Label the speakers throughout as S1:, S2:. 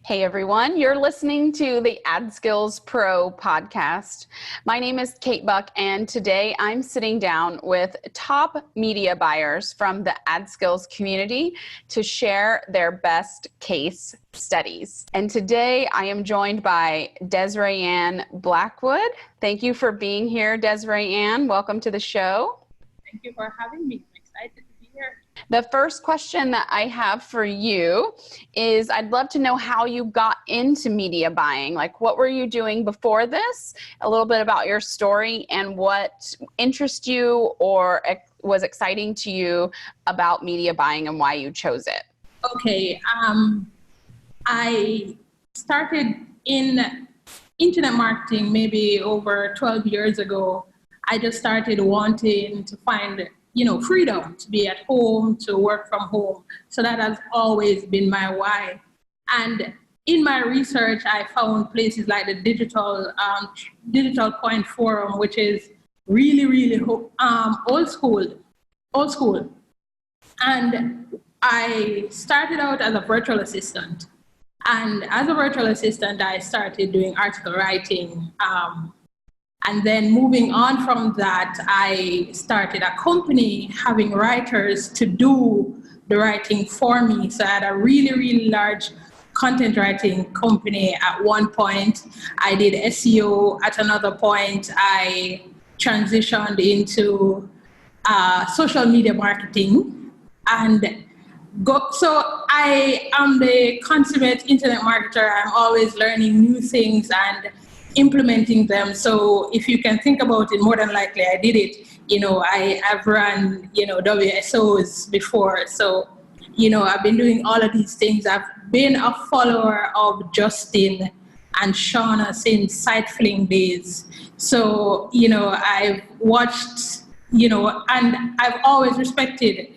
S1: Hey everyone, you're listening to the AdSkills Pro podcast. My name is Kate Buck, and today I'm sitting down with top media buyers from the AdSkills community to share their best case studies. And today I am joined by Desriann Blackwood. Thank you for being here, Desriann. Welcome to the show.
S2: Thank you for having me. I'm excited to be here.
S1: The first question that I have for you is I'd love to know how you got into media buying. Like, what were you doing before this? A little bit about your story and what interests you or was exciting to you about media buying and why you chose it.
S2: Okay. I started in internet marketing maybe over 12 years ago. I just started wanting to find freedom to be at home, to work from home. So that has always been my why. And in my research, I found places like the Digital Point Forum, which is really old school. And I started out as a virtual assistant. And as a virtual assistant, I started doing article writing. And then moving on from that, I started a company having writers to do the writing for me. So I had a really large content writing company at one point. I did SEO at another point. I transitioned into social media marketing. So I am the consummate internet marketer. I'm always learning new things and implementing them. So if you can think about it, more than likely I did it. I've run, WSOs before. So, I've been doing all of these things. I've been a follower of Justin and Shauna since Site Fling days. So, I've watched, and I've always respected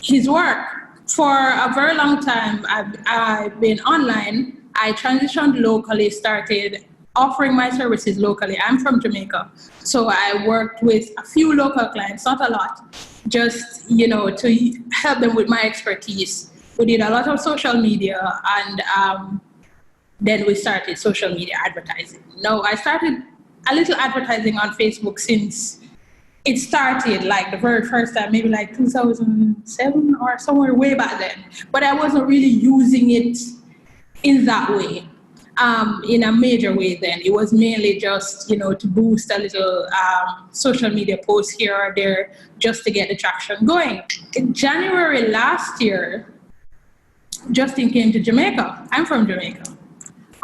S2: his work. For a very long time, I've been online. I transitioned locally, started offering my services locally. I'm from Jamaica, so I worked with a few local clients, not a lot, just to help them with my expertise. We did a lot of social media, and then we started social media advertising. Now, I started a little advertising on Facebook since it started, like the very first time, maybe like 2007 or somewhere way back then, but I wasn't really using it in that way. In a major way then. It was mainly just, to boost a little social media post here or there just to get the traction going. In January last year, Justin came to Jamaica. I'm from Jamaica.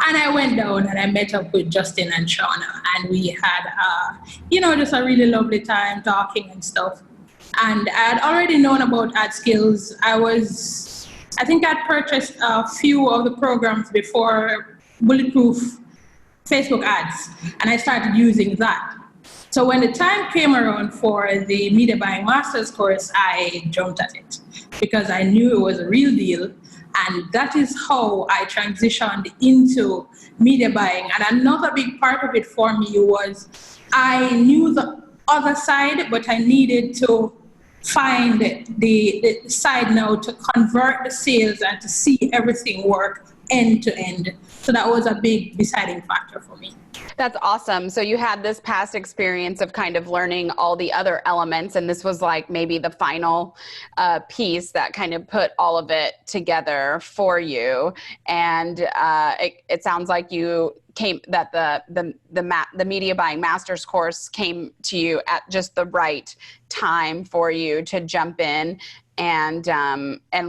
S2: And I went down and I met up with Justin and Shauna, and we had, just a really lovely time talking and stuff. And I had already known about AdSkills. I think I'd purchased a few of the programs before, bulletproof Facebook ads, and I started using that. So when the time came around for the media buying master's course, I jumped at it because I knew it was a real deal, and that is how I transitioned into media buying. And another big part of it for me was I knew the other side, but I needed to find the side now to convert the sales and to see everything work end to end. So that was a big deciding factor for me.
S1: That's awesome. So you had this past experience of kind of learning all the other elements, and this was like maybe the final piece that kind of put all of it together for you. And it sounds like you came that the media buying master's course came to you at just the right time for you to jump in and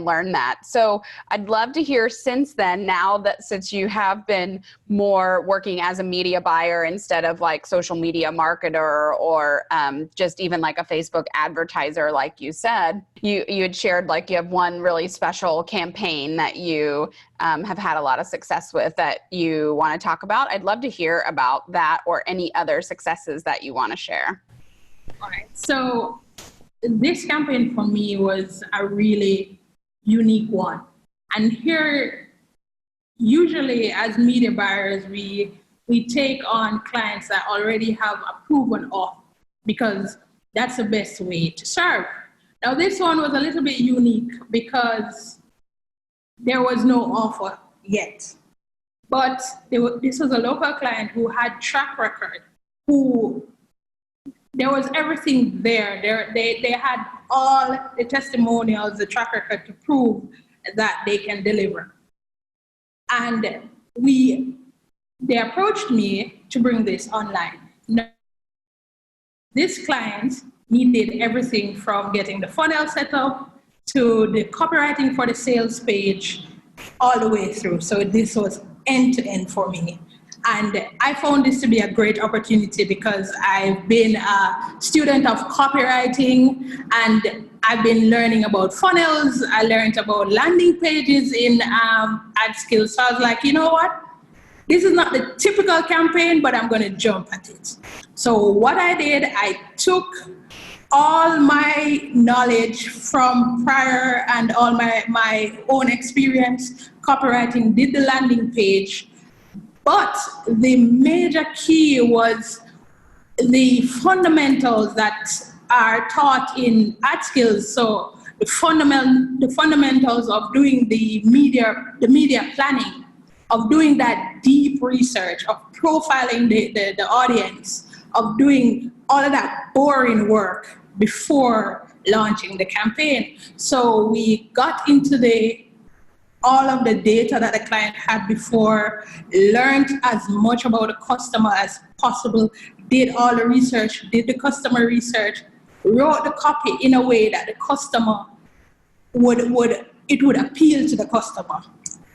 S1: learn that. So I'd love to hear since then, since you have been more working as a media buyer instead of like social media marketer or just even like a Facebook advertiser, like you said, you had shared like you have one really special campaign that you have had a lot of success with that you want to talk about. I'd love to hear about that or any other successes that you want to share.
S2: All right. So this campaign for me was a really unique one. And here, usually as media buyers, we take on clients that already have a proven offer because that's the best way to serve. Now, this one was a little bit unique because there was no offer yet. But this was a local client who had track record, who there was everything there. They had all the testimonials, the track record to prove that they can deliver. And they approached me to bring this online. Now, this client needed everything from getting the funnel set up to the copywriting for the sales page, all the way through. So this was end to end for me. And I found this to be a great opportunity because I've been a student of copywriting and I've been learning about funnels. I learned about landing pages in AdSkills. So I was like, you know what? This is not the typical campaign, but I'm going to jump at it. So what I did, I took all my knowledge from prior and all my own experience copywriting, did the landing page. But the major key was the fundamentals that are taught in AdSkills. So the fundamentals of doing the media planning, of doing that deep research, of profiling the audience, of doing all of that boring work before launching the campaign. So we got into all of the data that the client had before, learned as much about the customer as possible, did all the research, did the customer research, wrote the copy in a way that the customer would appeal to the customer,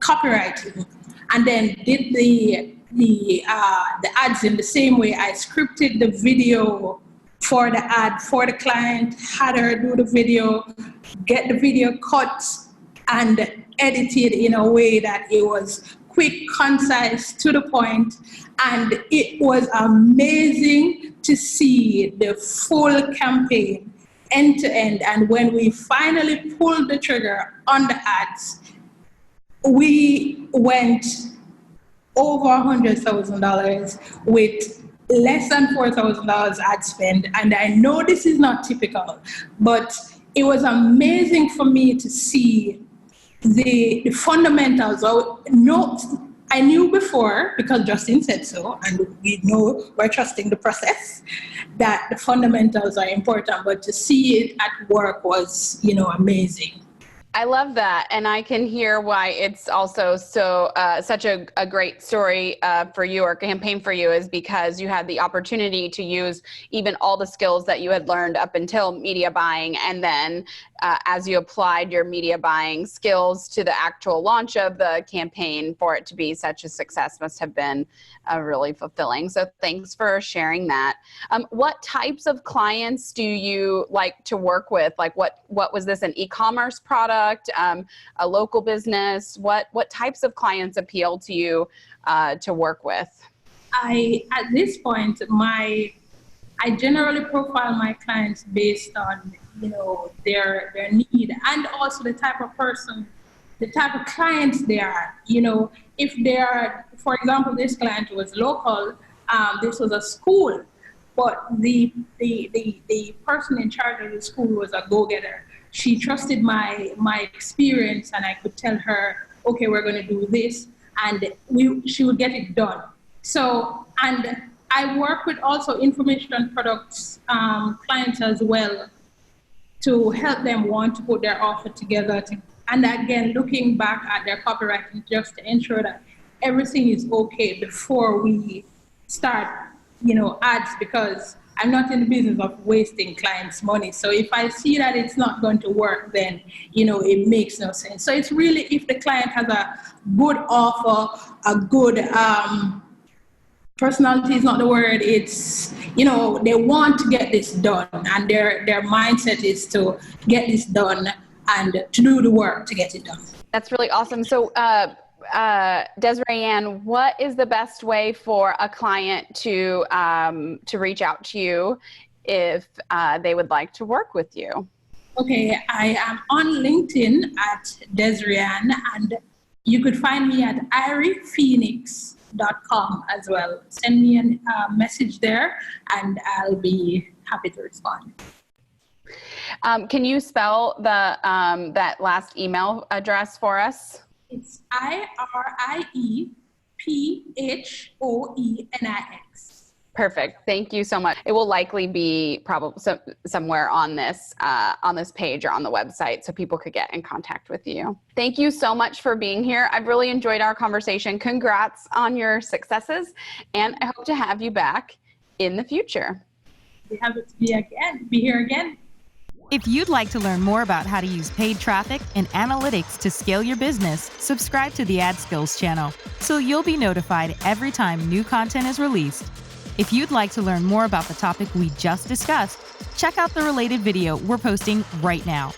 S2: copywriting, and then did the ads in the same way. I scripted the video for the ad for the client, had her do the video, get the video cut and edited in a way that it was quick, concise, to the point, and it was amazing to see the full campaign end to end. And when we finally pulled the trigger on the ads, we went over $100,000 with less than $4,000 ad spend. And I know this is not typical, but it was amazing for me to see the fundamentals. I knew before, because Justin said so, and we know we're trusting the process, that the fundamentals are important, but to see it at work was, amazing.
S1: I love that, and I can hear why it's also such a great story for you, or campaign for you, is because you had the opportunity to use even all the skills that you had learned up until media buying, and then as you applied your media buying skills to the actual launch of the campaign, for it to be such a success must have been really fulfilling. So thanks for sharing that. What types of clients do you like to work with? Like what was this, an e-commerce product, a local business? What types of clients appeal to you to work with?
S2: At this point, I generally profile my clients based on their need, and also the type of person, the type of clients they are. If they are, for example, this client was local, this was a school, but the person in charge of the school was a go-getter. She trusted my experience, and I could tell her, okay, we're going to do this, and she would get it done. So, and I work with also information products clients as well, to help them want to put their offer together. And again, looking back at their copywriting, just to ensure that everything is okay before we start, ads, because I'm not in the business of wasting clients' money. So if I see that it's not going to work, then, it makes no sense. So it's really, if the client has a good offer, a good, personality is not the word, it's, they want to get this done, and their mindset is to get this done and to do the work to get it done. That's
S1: really awesome. So Desriann, what is the best way for a client to reach out to you if they would like to work with you?
S2: Okay, I am on LinkedIn at Desriann, and you could find me at IriePhoenix.com as well. Send me a message there, and I'll be happy to respond.
S1: Can you spell the that last email address for us?
S2: It's IRIEPhoenix Phoenix.
S1: Perfect. Thank you so much. It will likely be probably somewhere on this page or on the website so people could get in contact with you. Thank you so much for being here. I've really enjoyed our conversation. Congrats on your successes, and I hope to have you back in the future.
S2: We have to be here again.
S3: If you'd like to learn more about how to use paid traffic and analytics to scale your business, subscribe to the AdSkills channel so you'll be notified every time new content is released. If you'd like to learn more about the topic we just discussed, check out the related video we're posting right now.